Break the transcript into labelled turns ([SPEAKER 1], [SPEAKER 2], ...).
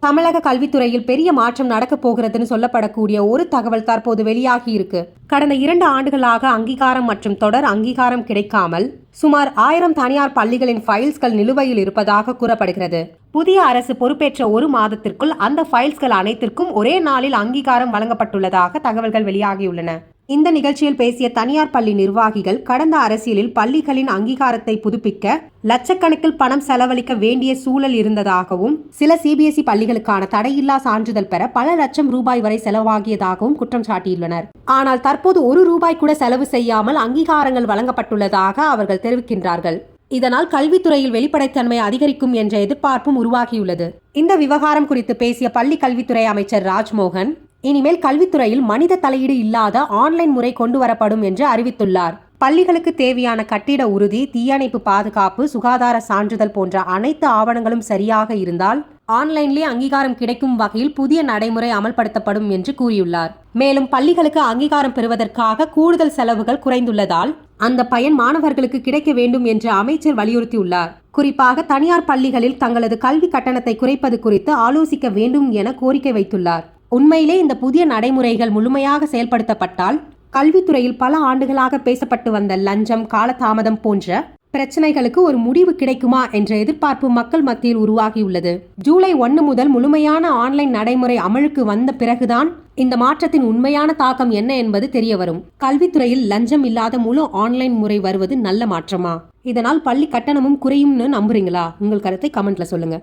[SPEAKER 1] தமிழக கல்வித்துறையில் பெரிய மாற்றம் நடக்க போகிறதுன்னு சொல்லப்படக்கூடிய ஒரு தகவல் தற்போது வெளியாகி இருக்கு. கடந்த 2 ஆண்டுகளாக அங்கீகாரம் மற்றும் தொடர் அங்கீகாரம் கிடைக்காமல் சுமார் 1000 தனியார் பள்ளிகளின் ஃபைல்ஸ்கள் நிலுவையில் இருப்பதாக கூறப்படுகிறது. புதிய அரசு பொறுப்பேற்ற 1 மாதத்திற்குள் அந்த ஃபைல்ஸ்கள் அனைத்திற்கும் ஒரே நாளில் அங்கீகாரம் வழங்கப்பட்டுள்ளதாக தகவல்கள் வெளியாகியுள்ளன. இந்த நிகழ்ச்சியில் பேசிய தனியார் பள்ளி நிர்வாகிகள், கடந்த அரசியலில் பள்ளிகளின் அங்கீகாரத்தை புதுப்பிக்க லட்சக்கணக்கில் பணம் செலவழிக்க வேண்டிய சூழல் இருந்ததாகவும், சில சிபிஎஸ்இ பள்ளிகளுக்கான தடையில்லா சான்றிதழ் பெற பல லட்சம் ரூபாய் வரை செலவாகியதாகவும் குற்றம் சாட்டியுள்ளனர். ஆனால் தற்போது 1 ரூபாய் கூட செலவு செய்யாமல் அங்கீகாரங்கள் வழங்கப்பட்டுள்ளதாக அவர்கள் தெரிவிக்கின்றார்கள். இதனால் கல்வித்துறையில் வெளிப்படைத்தன்மை அதிகரிக்கும் என்ற எதிர்பார்ப்பும் உருவாகியுள்ளது. இந்த விவகாரம் குறித்து பேசிய பள்ளி கல்வித்துறை அமைச்சர் ராஜ்மோகன், இனிமேல் கல்வித்துறையில் மனித தலையீடு இல்லாத ஆன்லைன் முறை கொண்டு வரப்படும் என்று அறிவித்துள்ளார். பள்ளிகளுக்கு தேவையான கட்டிட உறுதி, தீயணைப்பு பாதுகாப்பு, சுகாதார சான்றிதழ் போன்ற அனைத்து ஆவணங்களும் சரியாக இருந்தால் ஆன்லைன்லேயே அங்கீகாரம் கிடைக்கும் வகையில் புதிய நடைமுறை அமல்படுத்தப்படும் என்று கூறியுள்ளார். மேலும் பள்ளிகளுக்கு அங்கீகாரம் பெறுவதற்காக கூடுதல் செலவுகள் குறைந்துள்ளதால் அந்த பயன் மாணவர்களுக்கு கிடைக்க வேண்டும் என்று அமைச்சர் வலியுறுத்தியுள்ளார். குறிப்பாக தனியார் பள்ளிகளில் தங்களது கல்வி கட்டணத்தை குறைப்பது குறித்து ஆலோசிக்க வேண்டும் என கோரிக்கை வைத்துள்ளார். உண்மையிலே இந்த புதிய நடைமுறைகள் முழுமையாக செயல்படுத்தப்பட்டால் கல்வித்துறையில் பல ஆண்டுகளாக பேசப்பட்டு வந்த லஞ்சம், காலதாமதம் போன்ற பிரச்சனைகளுக்கு ஒரு முடிவு கிடைக்குமா என்ற எதிர்பார்ப்பு மக்கள் மத்தியில் உருவாகியுள்ளது. ஜூலை 1 முதல் முழுமையான ஆன்லைன் நடைமுறை அமலுக்கு வந்த பிறகுதான் இந்த மாற்றத்தின் உண்மையான தாக்கம் என்ன என்பது தெரிய வரும். கல்வித்துறையில் லஞ்சம் இல்லாத முழு ஆன்லைன் முறை வருவது நல்ல மாற்றமா? இதனால் பள்ளி கட்டணமும் குறையும்னு நம்புறீங்களா? உங்கள் கருத்தை கமெண்ட்ல சொல்லுங்க.